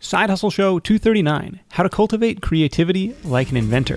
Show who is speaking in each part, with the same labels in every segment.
Speaker 1: Side Hustle Show 239, How to Cultivate Creativity Like an Inventor.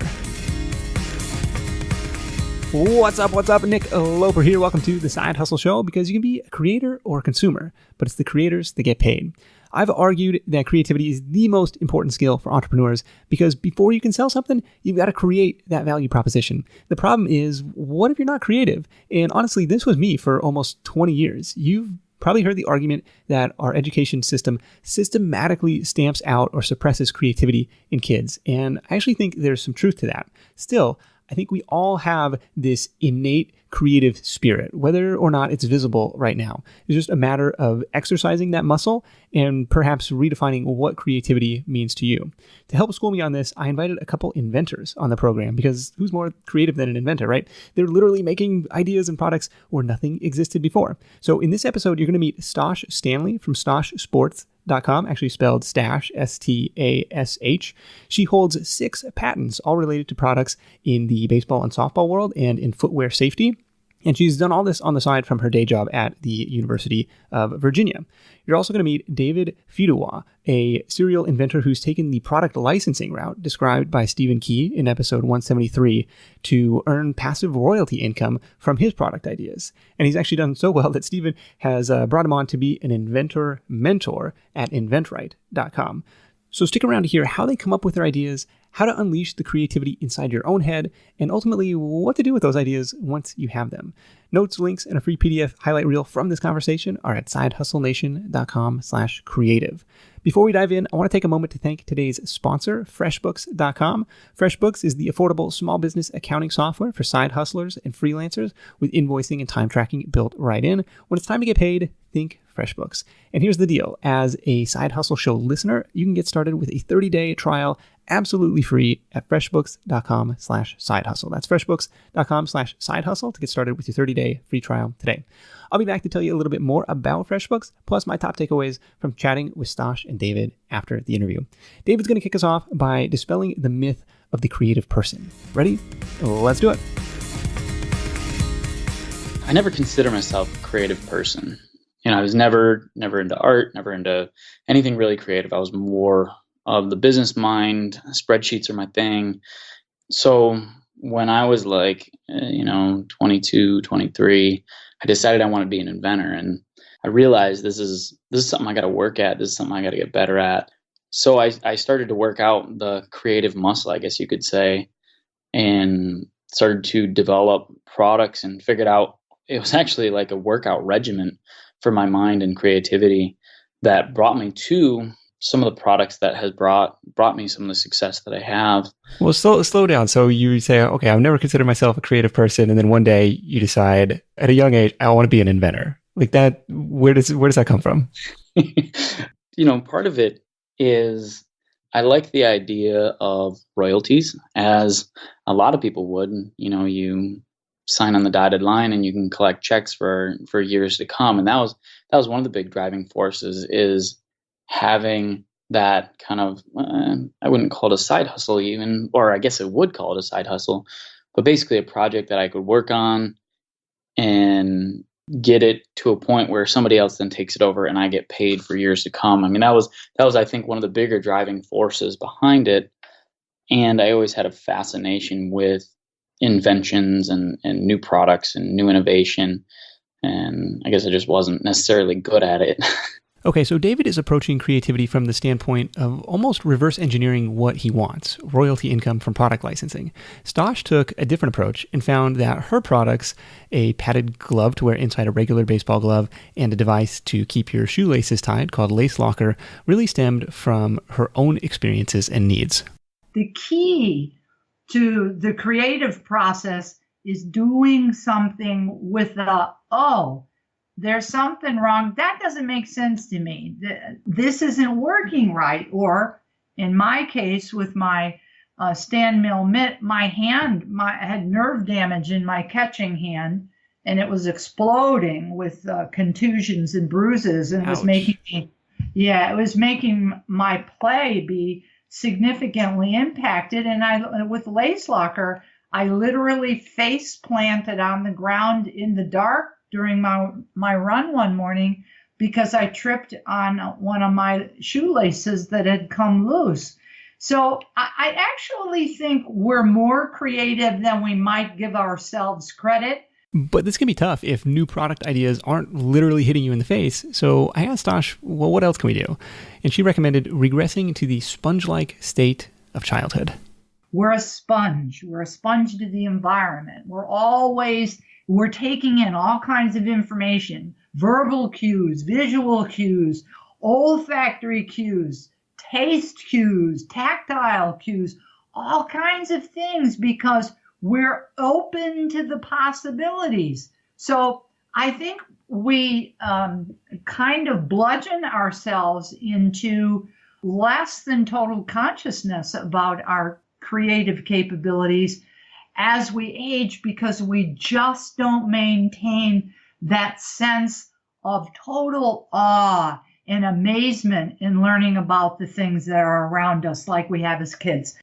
Speaker 1: What's up? Nick Loper here. Welcome to the Side Hustle Show, because you can be a creator or a consumer, but it's the creators that get paid. I've argued that creativity is the most important skill for entrepreneurs because before you can sell something, you've got to create that value proposition. The problem is, what if you're not creative? And honestly, this was me for almost 20 years. You've probably heard the argument that our education system systematically stamps out or suppresses creativity in kids. And I actually think there's some truth to that. Still, I think we all have this innate creative spirit, whether or not it's visible right now. It's just a matter of exercising that muscle and perhaps redefining what creativity means to you. To help school me on this, I invited a couple inventors on the program, because who's more creative than an inventor, right? They're literally making ideas and products where nothing existed before. So in this episode, you're going to meet Stanley from StoshSports.com, actually spelled Stash, S-T-A-S-H. She holds 6 patents, all related to products in the baseball and softball world and in footwear safety. And she's done all this on the side from her day job at the University of Virginia. You're also going to meet David Fedewa, a serial inventor who's taken the product licensing route described by Stephen Key in episode 173 to earn passive royalty income from his product ideas. And he's actually done so well that Stephen has brought him on to be an inventor mentor at inventor.com. So stick around to hear how they come up with their ideas, how to unleash the creativity inside your own head, and ultimately what to do with those ideas once you have them. Notes, links, and a free PDF highlight reel from this conversation are at sidehustlenation.com/creative. Before we dive in, I want to take a moment to thank today's sponsor, FreshBooks.com. FreshBooks is the affordable small business accounting software for side hustlers and freelancers with invoicing and time tracking built right in. When it's time to get paid, think FreshBooks. And here's the deal. As a Side Hustle Show listener, you can get started with a 30-day trial absolutely free at freshbooks.com/sidehustle. That's freshbooks.com/sidehustle to get started with your 30-day free trial today. I'll be back to tell you a little bit more about FreshBooks, plus my top takeaways from chatting with Stosh and David after the interview. David's going to kick us off by dispelling the myth of the creative person. Ready? Let's do it.
Speaker 2: I never consider myself a creative person. I was never into art, never into anything really creative. I was more of the business mind. Spreadsheets are my thing. So when I was 22, 23, I decided I wanted to be an inventor, and I realized this is something I got to work at. This is something I got to get better at. So I started to work out the creative muscle, I guess you could say, and started to develop products and figured out it was actually like a workout regimen for my mind and creativity that brought me to some of the products that has brought me some of the success that I have.
Speaker 1: Well, slow down. So you say, okay, I've never considered myself a creative person, and then one day you decide at a young age, I want to be an inventor. Like that, where does that come from?
Speaker 2: Part of it is I like the idea of royalties, as a lot of people would. You sign on the dotted line and you can collect checks for years to come. And that was one of the big driving forces, is having that kind of, I wouldn't call it a side hustle even, or I guess I would call it a side hustle, but basically a project that I could work on and get it to a point where somebody else then takes it over and I get paid for years to come. I mean, that was, I think, one of the bigger driving forces behind it. And I always had a fascination with inventions and new products and new innovation. And I guess I just wasn't necessarily good at it.
Speaker 1: Okay, so David is approaching creativity from the standpoint of almost reverse engineering what he wants, royalty income from product licensing. Stosh took a different approach and found that her products, a padded glove to wear inside a regular baseball glove and a device to keep your shoelaces tied called Lace Locker, really stemmed from her own experiences and needs.
Speaker 3: The key to the creative process is doing something with there's something wrong. That doesn't make sense to me. This isn't working right. Or in my case, with my stand mill mitt, my hand, I had nerve damage in my catching hand, and it was exploding with contusions and bruises, and it was making my play be significantly impacted. And with Lace Locker, I literally face planted on the ground in the dark during my run one morning because I tripped on one of my shoelaces that had come loose. So I actually think we're more creative than we might give ourselves credit.
Speaker 1: But this can be tough if new product ideas aren't literally hitting you in the face. So I asked Tosh, well, what else can we do? And she recommended regressing to the sponge-like state of childhood.
Speaker 3: We're a sponge. We're a sponge to the environment. We're taking in all kinds of information, verbal cues, visual cues, olfactory cues, taste cues, tactile cues, all kinds of things, because we're open to the possibilities. So I think we kind of bludgeon ourselves into less than total consciousness about our creative capabilities as we age, because we just don't maintain that sense of total awe and amazement in learning about the things that are around us like we have as kids.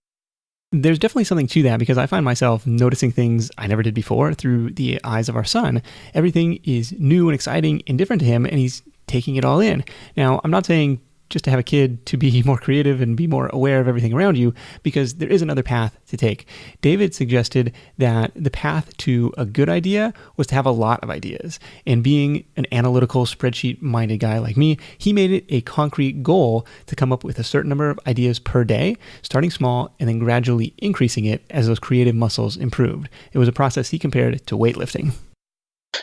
Speaker 1: There's definitely something to that, because I find myself noticing things I never did before through the eyes of our son. Everything is new and exciting and different to him, and he's taking it all in. Now, I'm not saying just to have a kid to be more creative and be more aware of everything around you, because there is another path to take. David suggested that the path to a good idea was to have a lot of ideas. And being an analytical, spreadsheet-minded guy like me, he made it a concrete goal to come up with a certain number of ideas per day, starting small and then gradually increasing it as those creative muscles improved. It was a process he compared to weightlifting.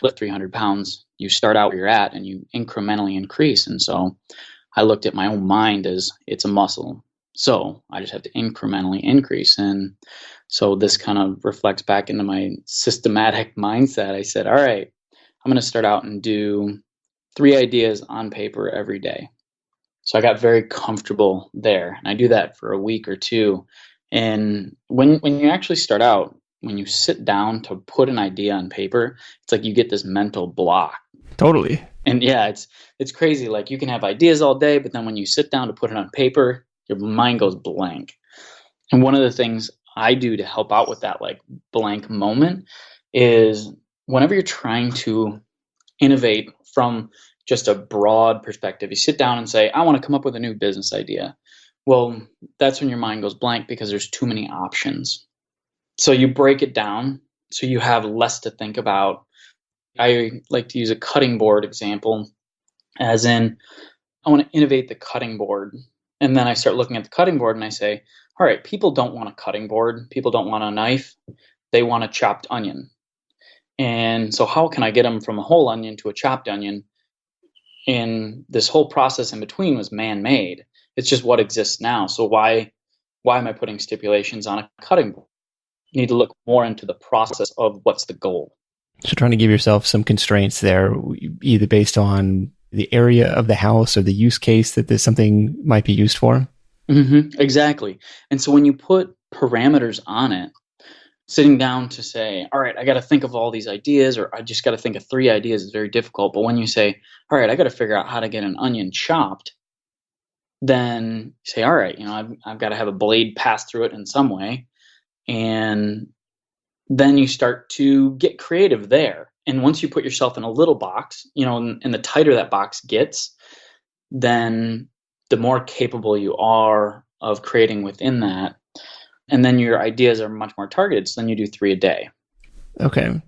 Speaker 2: Lift 300 pounds, you start out where you're at and you incrementally increase. And so I looked at my own mind as it's a muscle. So I just have to incrementally increase. And so this kind of reflects back into my systematic mindset. I said, all right, I'm going to start out and do 3 ideas on paper every day. So I got very comfortable there. And I do that for a week or 2. And when you actually start out, when you sit down to put an idea on paper, it's like you get this mental block.
Speaker 1: Totally.
Speaker 2: And yeah, it's crazy. Like you can have ideas all day, but then when you sit down to put it on paper, your mind goes blank. And one of the things I do to help out with that like blank moment is whenever you're trying to innovate from just a broad perspective, you sit down and say, I want to come up with a new business idea. Well, that's when your mind goes blank because there's too many options. So you break it down so you have less to think about. I like to use a cutting board example, as in I want to innovate the cutting board. And then I start looking at the cutting board and I say, all right, people don't want a cutting board. People don't want a knife. They want a chopped onion. And so how can I get them from a whole onion to a chopped onion? And this whole process in between was man-made. It's just what exists now. So why am I putting stipulations on a cutting board? You need to look more into the process of what's the goal.
Speaker 1: So trying to give yourself some constraints there, either based on the area of the house or the use case that there's something might be used for.
Speaker 2: Mm-hmm, exactly. And so when you put parameters on it, sitting down to say, all right, I got to think of all these ideas, or I just got to think of 3 ideas is very difficult. But when you say, all right, I got to figure out how to get an onion chopped, then you say, all right, I've got to have a blade pass through it in some way. And then you start to get creative there. And once you put yourself in a little box, and the tighter that box gets, then the more capable you are of creating within that. And then your ideas are much more targeted. So then you do 3 a day.
Speaker 1: Okay.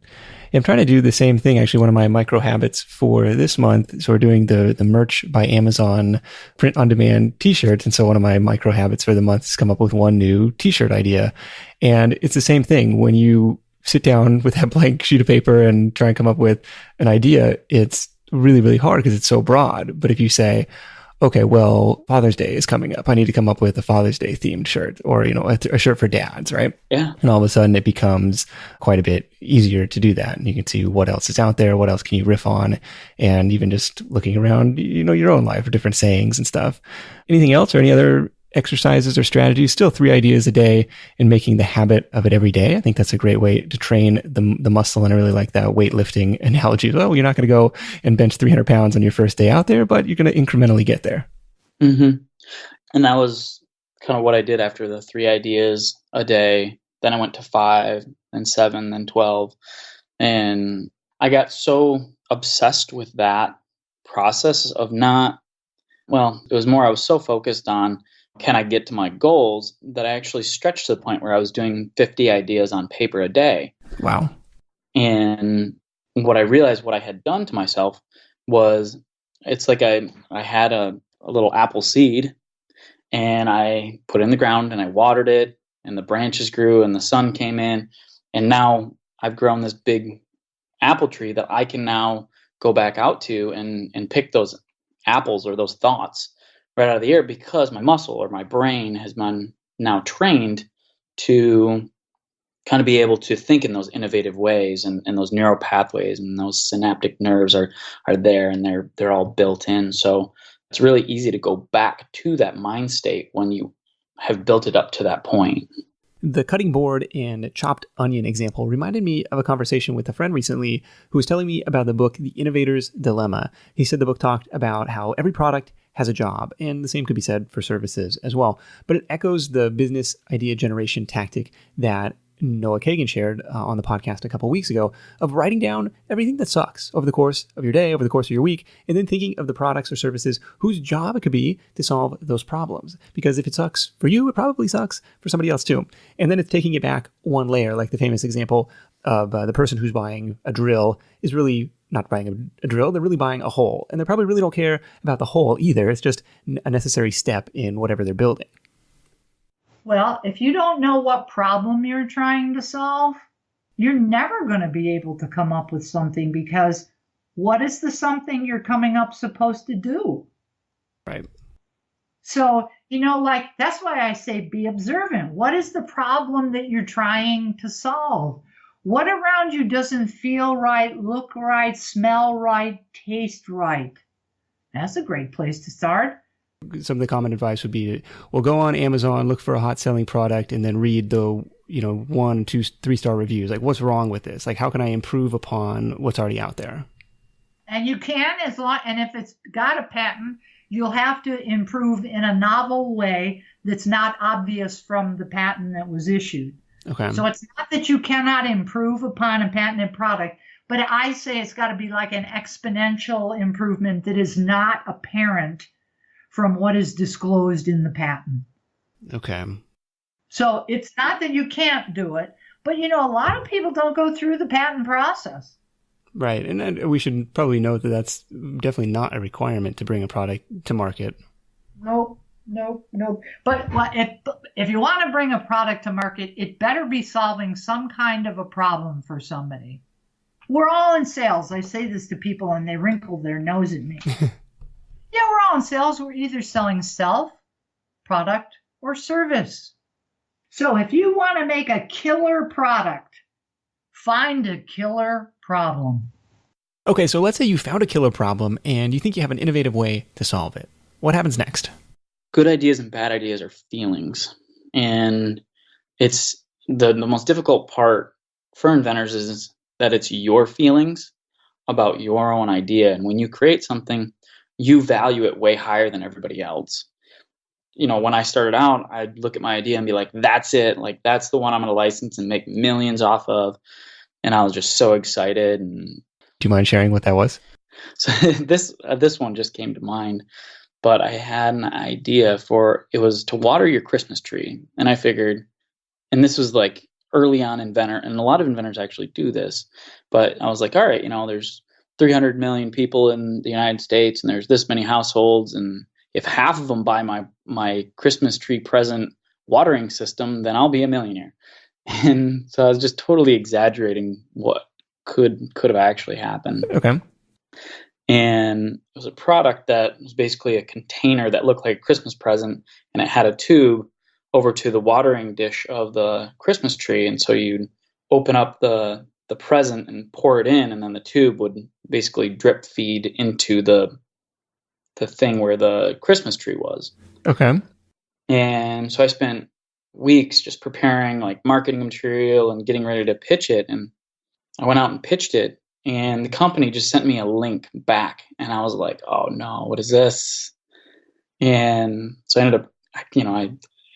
Speaker 1: I'm trying to do the same thing. Actually, one of my micro habits for this month. So we're doing the merch by Amazon print on demand t-shirts. And so one of my micro habits for the month is come up with one new t-shirt idea. And it's the same thing. When you sit down with that blank sheet of paper and try and come up with an idea, it's really, really hard because it's so broad. But if you say, okay, well, Father's Day is coming up. I need to come up with a Father's Day themed shirt or, a shirt for dads, right?
Speaker 2: Yeah.
Speaker 1: And all of a sudden it becomes quite a bit easier to do that. And you can see what else is out there. What else can you riff on? And even just looking around, your own life or different sayings and stuff. Anything else or any other exercises or strategies? Still 3 ideas a day and making the habit of it every day. I think that's a great way to train the muscle. And I really like that weightlifting analogy. Well, you're not going to go and bench 300 pounds on your first day out there, but you're going to incrementally get there.
Speaker 2: Mm-hmm. And that was kind of what I did after the 3 ideas a day. Then I went to 5, then 7, then 12. And I got so obsessed with that process of not, well, it was more I was so focused on can I get to my goals that I actually stretched to the point where I was doing 50 ideas on paper a day.
Speaker 1: Wow.
Speaker 2: And what I realized what I had done to myself was it's like I had a little apple seed and I put it in the ground and I watered it and the branches grew and the sun came in. And now I've grown this big apple tree that I can now go back out to and pick those apples or those thoughts right out of the air because my muscle or my brain has been now trained to kind of be able to think in those innovative ways and those neural pathways and those synaptic nerves are there and they're all built in. So it's really easy to go back to that mind state when you have built it up to that point.
Speaker 1: The cutting board and chopped onion example reminded me of a conversation with a friend recently who was telling me about the book, The Innovator's Dilemma. He said the book talked about how every product has a job, and the same could be said for services as well. But it echoes the business idea generation tactic that Noah Kagan shared on the podcast a couple weeks ago of writing down everything that sucks over the course of your day, over the course of your week, and then thinking of the products or services whose job it could be to solve those problems. Because if it sucks for you, it probably sucks for somebody else too. And then it's taking it back one layer, like the famous example of the person who's buying a drill is really not buying a drill, they're really buying a hole. And they probably really don't care about the hole either. It's just a necessary step in whatever they're building.
Speaker 3: Well, if you don't know what problem you're trying to solve, you're never going to be able to come up with something because what is the something you're coming up supposed to do?
Speaker 1: Right.
Speaker 3: So, like that's why I say be observant. What is the problem that you're trying to solve? What around you doesn't feel right, look right, smell right, taste right? That's a great place to start.
Speaker 1: Some of the common advice would be, well, go on Amazon, look for a hot selling product, and then read the 1, 2, 3-star reviews. Like, what's wrong with this? Like, how can I improve upon what's already out there?
Speaker 3: And you can, and if it's got a patent, you'll have to improve in a novel way that's not obvious from the patent that was issued.
Speaker 1: Okay.
Speaker 3: So it's not that you cannot improve upon a patented product, but I say it's got to be like an exponential improvement that is not apparent from what is disclosed in the patent.
Speaker 1: Okay.
Speaker 3: So it's not that you can't do it, but a lot of people don't go through the patent process.
Speaker 1: Right. And we should probably note that that's definitely not a requirement to bring a product to market.
Speaker 3: Nope. But if you want to bring a product to market, it better be solving some kind of a problem for somebody. We're all in sales. I say this to people and they wrinkle their nose at me. Yeah, we're all in sales. We're either selling self, product, or service. So if you want to make a killer product, find a killer problem.
Speaker 1: Okay, so let's say you found a killer problem and you think you have an innovative way to solve it. What happens next?
Speaker 2: Good ideas and bad ideas are feelings. And it's the most difficult part for inventors is that it's your feelings about your own idea. And when you create something, you value it way higher than everybody else. When I started out, I'd look at my idea and be like, that's it. Like, that's the one I'm going to license and make millions off of. And I was just so excited. And
Speaker 1: do you mind sharing what that was?
Speaker 2: So this one just came to mind. But I had an idea it was to water your Christmas tree. And I figured, and this was like early on inventor, and a lot of inventors actually do this. But I was like, all right, there's 300 million people in the United States, and there's this many households, and if half of them buy my Christmas tree present watering system, then I'll be a millionaire. And so I was just totally exaggerating what could have actually happened.
Speaker 1: Okay.
Speaker 2: And it was a product that was basically a container that looked like a Christmas present, and it had a tube over to the watering dish of the Christmas tree. And so you'd open up the present and pour it in, and then the tube would basically drip feed into the thing where the Christmas tree was.
Speaker 1: Okay.
Speaker 2: And so I spent weeks just preparing like marketing material and getting ready to pitch it. And I went out and pitched it, and the company just sent me a link back. And I was like, oh no, what is this? And so I ended up, I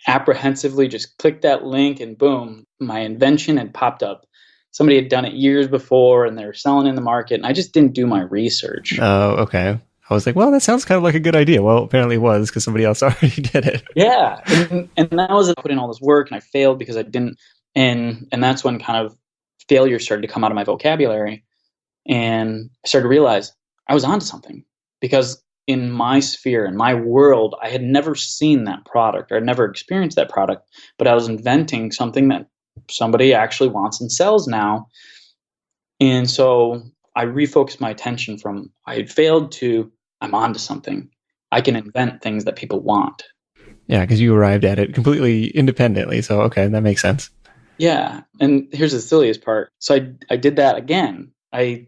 Speaker 2: apprehensively just clicked that link, and boom, my invention had popped up. Somebody had done it years before, and they were selling in the market, and I just didn't do my research.
Speaker 1: Oh, okay. I was like, well, that sounds kind of like a good idea. Well, apparently it was because somebody else already did it.
Speaker 2: Yeah. And that was put in all this work and I failed because I didn't. And that's when kind of failure started to come out of my vocabulary. And I started to realize I was onto something because in my sphere, in my world, I had never seen that product or I'd never experienced that product, but I was inventing something that somebody actually wants and sells now. And so I refocused my attention from I had failed to I'm onto something. I can invent things that people want.
Speaker 1: Yeah, because you arrived at it completely independently. So, okay, that makes sense.
Speaker 2: Yeah. And here's the silliest part. So I did that again. I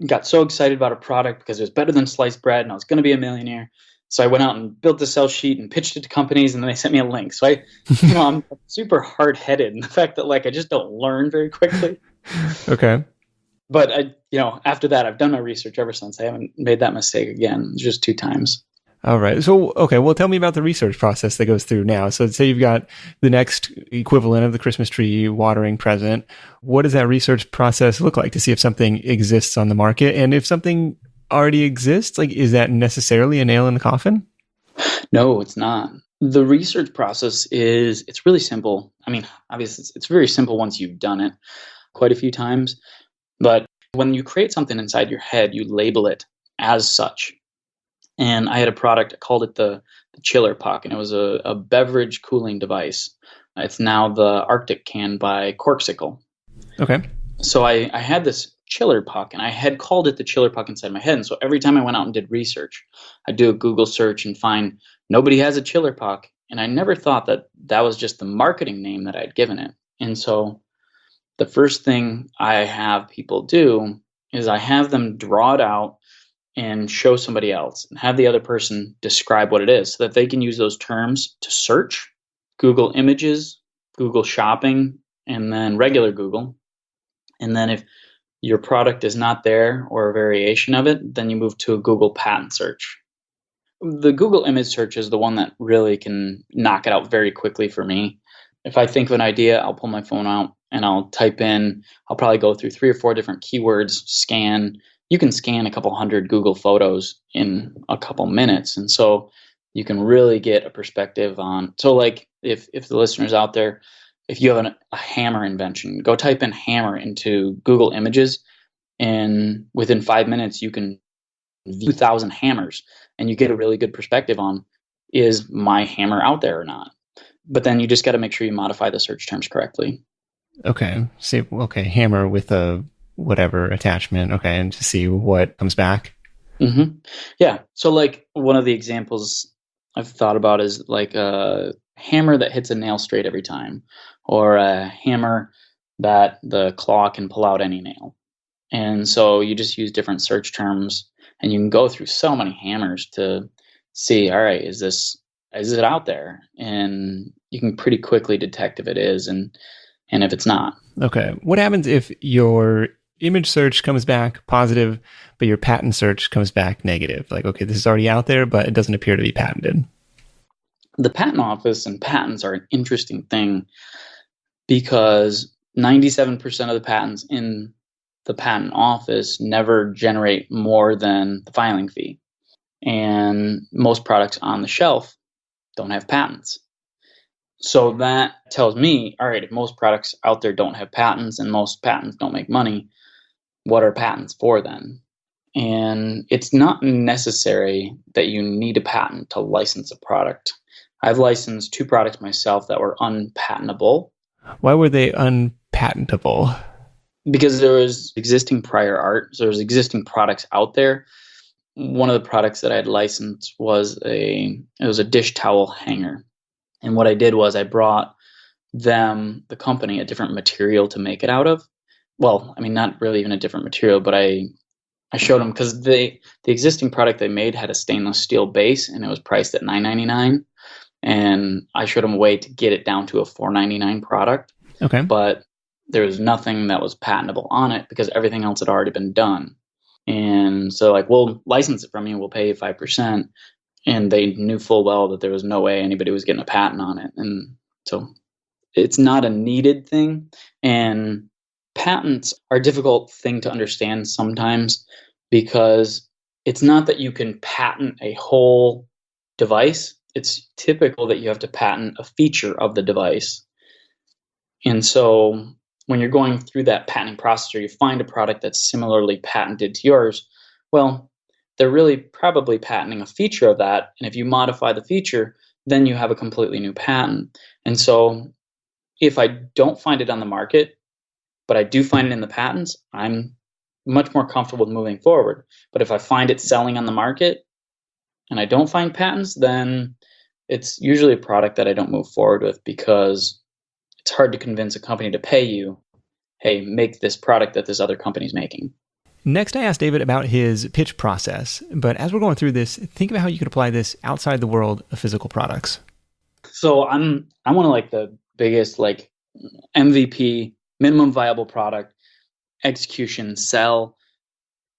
Speaker 2: got so excited about a product because it was better than sliced bread and I was going to be a millionaire. So I went out and built a sell sheet and pitched it to companies and then they sent me a link. So I'm super hard headed in the fact that I just don't learn very quickly.
Speaker 1: Okay.
Speaker 2: But after that, I've done my research ever since. I haven't made that mistake again, just 2 times.
Speaker 1: All right. So, okay. Well, tell me about the research process that goes through now. So say you've got the next equivalent of the Christmas tree watering present. What does that research process look like to see if something exists on the market? And if something already exists, is that necessarily a nail in the coffin?
Speaker 2: No, it's not. The research process it's really simple. I mean, obviously it's very simple once you've done it quite a few times. But when you create something inside your head, you label it as such. And I had a product, I called it the Chiller Puck, and it was a beverage cooling device. It's now the Arctic can by Corksicle.
Speaker 1: Okay.
Speaker 2: So I had this Chiller Puck, and I had called it the Chiller Puck inside my head. And so every time I went out and did research, I'd do a Google search and find nobody has a Chiller Puck. And I never thought that was just the marketing name that I'd given it. And so the first thing I have people do is I have them draw it out and show somebody else and have the other person describe what it is so that they can use those terms to search Google Images, Google Shopping, and then regular Google. And then if your product is not there or a variation of it, then you move to a Google patent search. The Google image search is the one that really can knock it out very quickly for me. If I think of an idea, I'll pull my phone out and I'll type in, I'll probably go through 3 or 4 different keywords, scan. You can scan a couple hundred Google photos in a couple minutes. And so you can really get a perspective on, so if the listeners out there, if you have a hammer invention, go type in hammer into Google Images and within 5 minutes you can view 1,000 hammers and you get a really good perspective on, is my hammer out there or not? But then you just got to make sure you modify the search terms correctly.
Speaker 1: Okay. Hammer with a whatever attachment. Okay. And to see what comes back.
Speaker 2: Mm-hmm. Yeah. So one of the examples I've thought about is a hammer that hits a nail straight every time, or a hammer that the claw can pull out any nail. And so you just use different search terms and you can go through so many hammers to see, all right, is it out there? And you can pretty quickly detect if it is and if it's not. Okay.
Speaker 1: What happens if your image search comes back positive, but your patent search comes back negative? Okay, this is already out there, but it doesn't appear to be patented.
Speaker 2: The patent office and patents are an interesting thing because 97% of the patents in the patent office never generate more than the filing fee. And most products on the shelf don't have patents. So that tells me, all right, if most products out there don't have patents and most patents don't make money, what are patents for then? And it's not necessary that you need a patent to license a product. I've licensed 2 products myself that were unpatentable.
Speaker 1: Why were they unpatentable?
Speaker 2: Because there was existing prior art. So there was existing products out there. One of the products that I had licensed was a dish towel hanger. And what I did was I brought the company, a different material to make it out of. Well, I mean, not really even a different material, but I showed them because the existing product they made had a stainless steel base and it was priced at $9.99. And I showed them a way to get it down to a $4.99 product.
Speaker 1: Okay.
Speaker 2: But there was nothing that was patentable on it because everything else had already been done. And so we'll license it from you, we'll pay you 5%. And they knew full well that there was no way anybody was getting a patent on it. And so it's not a needed thing. And patents are a difficult thing to understand sometimes because it's not that you can patent a whole device. It's typical that you have to patent a feature of the device. And so when you're going through that patenting process, or you find a product that's similarly patented to yours, well, they're really probably patenting a feature of that. And if you modify the feature, then you have a completely new patent. And so if I don't find it on the market, but I do find it in the patents, I'm much more comfortable with moving forward. But if I find it selling on the market and I don't find patents, then it's usually a product that I don't move forward with, because it's hard to convince a company to pay you, hey, make this product that this other company's making.
Speaker 1: Next, I asked David about his pitch process. But as we're going through this, think about how you could apply this outside the world of physical products.
Speaker 2: So I'm one of like the biggest like MVP, minimum viable product, execution, sell.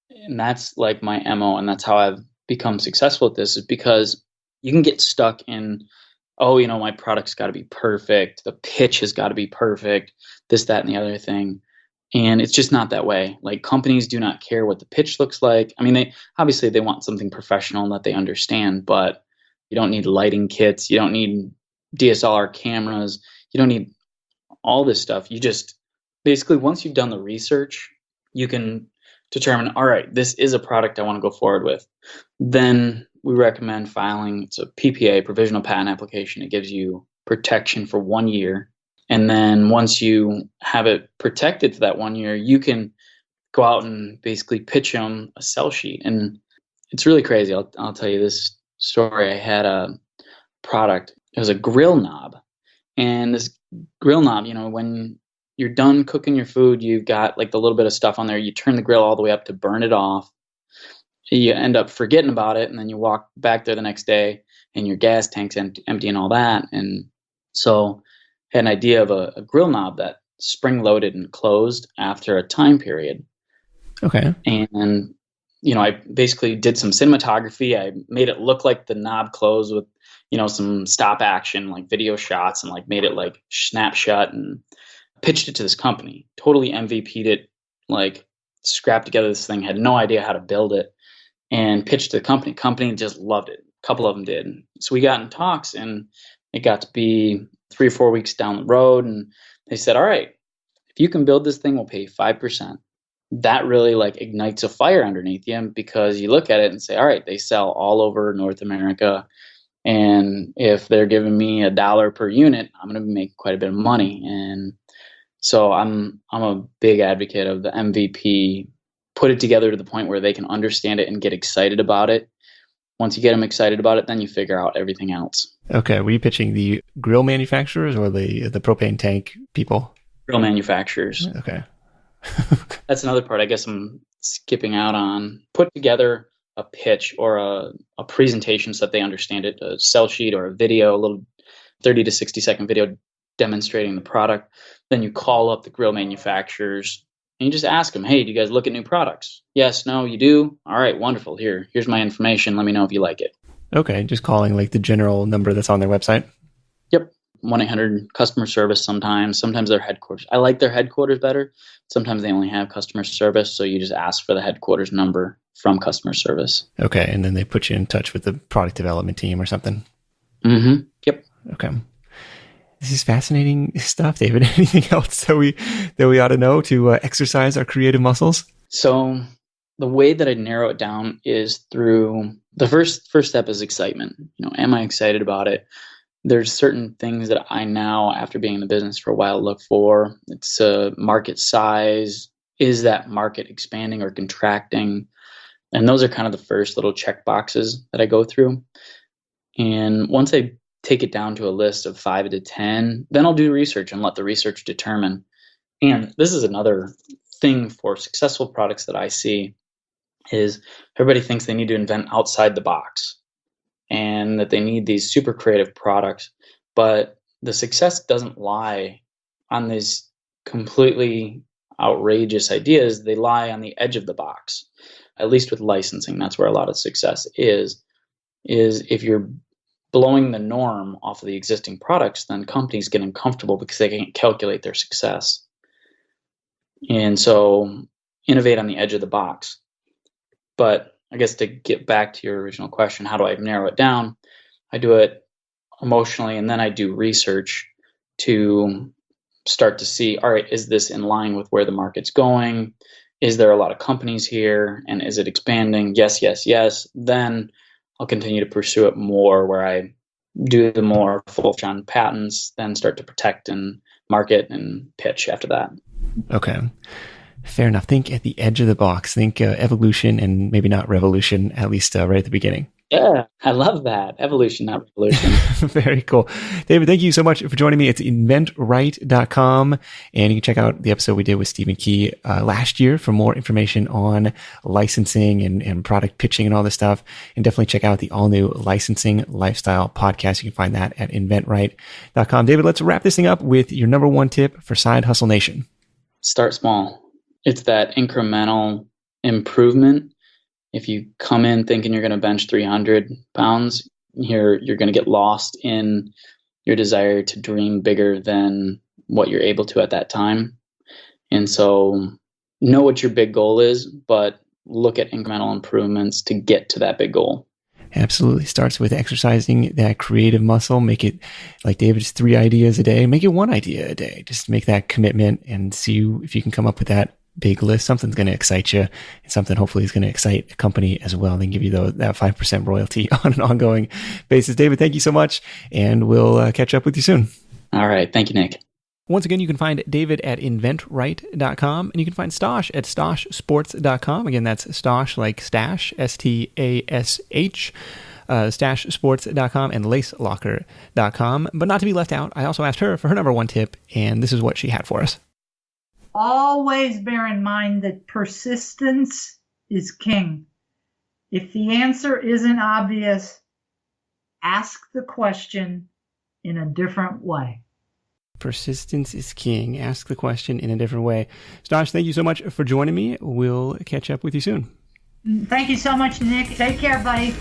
Speaker 2: And that's like my MO. And that's how I've become successful at this, is because you can get stuck in, oh, my product's got to be perfect. The pitch has got to be perfect, this, that, and the other thing. And it's just not that way. Like, companies do not care what the pitch looks like. I mean, they want something professional and that they understand, but you don't need lighting kits. You don't need DSLR cameras. You don't need all this stuff. You just basically, once you've done the research, you can determine, all right, this is a product I want to go forward with. Then we recommend filing, it's a PPA, provisional patent application. It gives you protection for 1 year. And then once you have it protected for that 1 year, you can go out and basically pitch them a sell sheet. And it's really crazy. I'll tell you this story. I had a product. It was a grill knob. And this grill knob, when you're done cooking your food, you've got like the little bit of stuff on there. You turn the grill all the way up to burn it off. You end up forgetting about it. And then you walk back there the next day and your gas tank's empty and all that. And so I had an idea of a grill knob that spring loaded and closed after a time period.
Speaker 1: Okay.
Speaker 2: And, I basically did some cinematography. I made it look like the knob closed with, some stop action, like video shots, and like made it like snap shut, and pitched it to this company. Totally MVP'd it, like scrapped together this thing, had no idea how to build it, and pitched to the company. Company just loved it. A couple of them did. So we got in talks, and it got to be 3 or 4 weeks down the road, and they said, all right, if you can build this thing, we'll pay you 5%. That really like ignites a fire underneath you, because you look at it and say, all right, they sell all over North America. And if they're giving me $1 per unit, I'm going to make quite a bit of money. And so I'm a big advocate of the MVP. Put it together to the point where they can understand it and get excited about it. Once you get them excited about it, then you figure out everything else.
Speaker 1: Okay. Were you pitching the grill manufacturers or the propane tank people?
Speaker 2: Grill manufacturers.
Speaker 1: Okay.
Speaker 2: That's another part I guess I'm skipping out on. Put together a pitch or a presentation so that they understand it, a sell sheet or a video, a little 30 to 60 second video demonstrating the product. Then you call up the grill manufacturers and you just ask them, hey, do you guys look at new products? Yes, no, you do? All right, wonderful. Here's my information. Let me know if you like it.
Speaker 1: Okay, just calling like the general number that's on their website?
Speaker 2: Yep. 1-800 customer service sometimes their headquarters. I like their headquarters better. Sometimes they only have customer service, so you just ask for the headquarters number from customer service.
Speaker 1: Okay, and then they put you in touch with the product development team or something?
Speaker 2: Mm-hmm. Yep.
Speaker 1: Okay. This is fascinating stuff, David. Anything else that we ought to know to exercise our creative muscles?
Speaker 2: So the way that I narrow it down is through the first step is excitement. Am I excited about it? There's certain things that I now, after being in the business for a while, look for. It's market size. Is that market expanding or contracting? And those are kind of the first little check boxes that I go through. And once I take it down to a list of 5 to 10, then I'll do research and let the research determine. And this is another thing for successful products that I see is everybody thinks they need to invent outside the box and that they need these super creative products. But the success doesn't lie on these completely outrageous ideas. They lie on the edge of the box, at least with licensing. That's where a lot of success is if you're blowing the norm off of the existing products, then companies get uncomfortable because they can't calculate their success. And so innovate on the edge of the box. But I guess to get back to your original question, how do I narrow it down? I do it emotionally, and then I do research to start to see, all right, is this in line with where the market's going? Is there a lot of companies here? And is it expanding? Yes, yes, yes. Then I'll continue to pursue it more, where I do the more full-on patents, then start to protect and market and pitch after that.
Speaker 1: Okay. Fair enough. Think at the edge of the box. Think evolution and maybe not revolution, at least right at the beginning.
Speaker 2: Yeah, I love that. Evolution, not revolution.
Speaker 1: Very cool. David, thank you so much for joining me. It's inventright.com. And you can check out the episode we did with Stephen Key last year for more information on licensing and product pitching and all this stuff. And definitely check out the all-new Licensing Lifestyle podcast. You can find that at inventright.com. David, let's wrap this thing up with your number one tip for Side Hustle Nation.
Speaker 2: Start small. It's that incremental improvement. If you come in thinking you're going to bench 300 pounds, you're going to get lost in your desire to dream bigger than what you're able to at that time. And so know what your big goal is, but look at incremental improvements to get to that big goal.
Speaker 1: Absolutely. Starts with exercising that creative muscle. Make it, like David's, 3 ideas a day. Make it 1 idea a day. Just make that commitment and see if you can come up with that big list. Something's going to excite you, and something hopefully is going to excite a company as well. Then give you that 5% royalty on an ongoing basis. David, thank you so much, and we'll catch up with you soon.
Speaker 2: All right. Thank you, Nick.
Speaker 1: Once again, you can find David at inventright.com, and you can find Stosh at stoshsports.com. Again, that's Stosh like stash, S-T-A-S-H, stashsports.com, and lacelocker.com. But not to be left out, I also asked her for her number one tip, and this is what she had for us.
Speaker 3: Always bear in mind that persistence is king. If the answer isn't obvious, ask the question in a different way.
Speaker 1: Persistence is king. Ask the question in a different way. Stosh, thank you so much for joining me. We'll catch up with you soon.
Speaker 3: Thank you so much, Nick. Take care, buddy.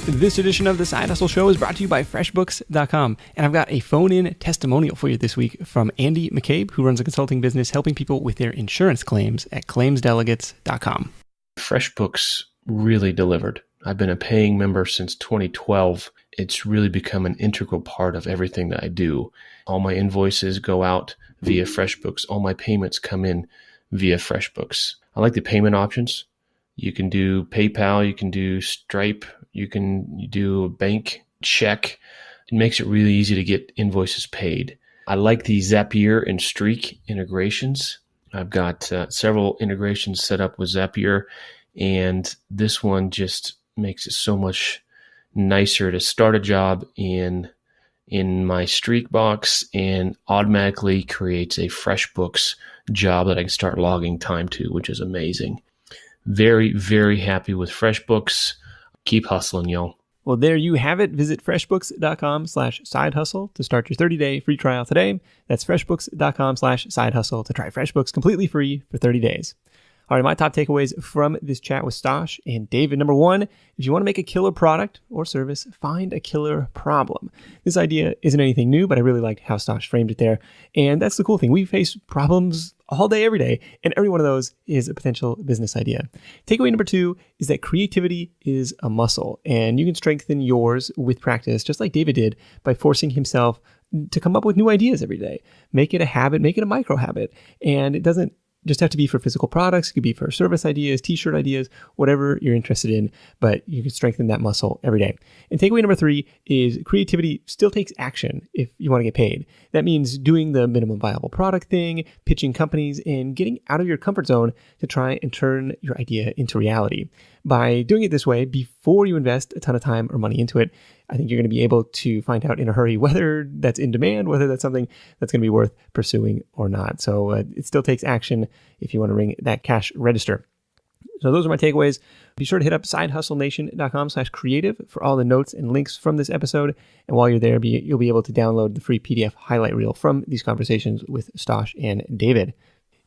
Speaker 1: This edition of the Side Hustle Show is brought to you by FreshBooks.com. And I've got a phone-in testimonial for you this week from Andy McCabe, who runs a consulting business helping people with their insurance claims at ClaimsDelegates.com.
Speaker 4: FreshBooks really delivered. I've been a paying member since 2012. It's really become an integral part of everything that I do. All my invoices go out via FreshBooks. All my payments come in via FreshBooks. I like the payment options. You can do PayPal, you can do Stripe, you do a bank check. It makes it really easy to get invoices paid. I like the Zapier and Streak integrations. I've got several integrations set up with Zapier, and this one just makes it so much nicer to start a job in my Streak box and automatically creates a FreshBooks job that I can start logging time to, which is amazing. Very, very happy with FreshBooks. Keep hustling, y'all.
Speaker 1: Well, there you have it. Visit freshbooks.com/sidehustle to start your 30-day free trial today. That's freshbooks.com/sidehustle to try FreshBooks completely free for 30 days. All right, my top takeaways from this chat with Stosh and David. Number one, if you want to make a killer product or service, find a killer problem. This idea isn't anything new, but I really liked how Stosh framed it there. And that's the cool thing. We face problems all day, every day, and every one of those is a potential business idea. Takeaway number two is that creativity is a muscle, and you can strengthen yours with practice, just like David did, by forcing himself to come up with new ideas every day. Make it a habit, make it a micro habit, and it doesn't just have to be for physical products. It could be for service ideas, t-shirt ideas, whatever you're interested in, but you can strengthen that muscle every day. And takeaway number three is creativity still takes action if you want to get paid. That means doing the minimum viable product thing, pitching companies, and getting out of your comfort zone to try and turn your idea into reality. By doing it this way, before you invest a ton of time or money into it, I think you're going to be able to find out in a hurry whether that's in demand, whether that's something that's going to be worth pursuing or not. So it still takes action if you want to ring that cash register. So those are my takeaways. Be sure to hit up sidehustlenation.com/creative for all the notes and links from this episode. And while you're there, you'll be able to download the free PDF highlight reel from these conversations with Stosh and David.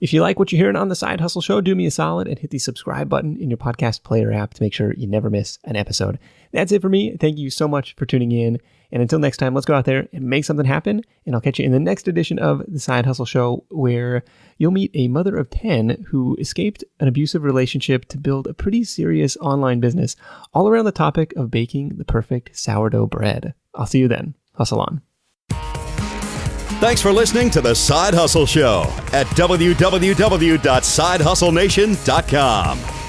Speaker 1: If you like what you're hearing on The Side Hustle Show, do me a solid and hit the subscribe button in your podcast player app to make sure you never miss an episode. That's it for me. Thank you so much for tuning in. And until next time, let's go out there and make something happen. And I'll catch you in the next edition of The Side Hustle Show, where you'll meet a mother of 10 who escaped an abusive relationship to build a pretty serious online business all around the topic of baking the perfect sourdough bread. I'll see you then. Hustle on.
Speaker 5: Thanks for listening to The Side Hustle Show at www.sidehustlenation.com.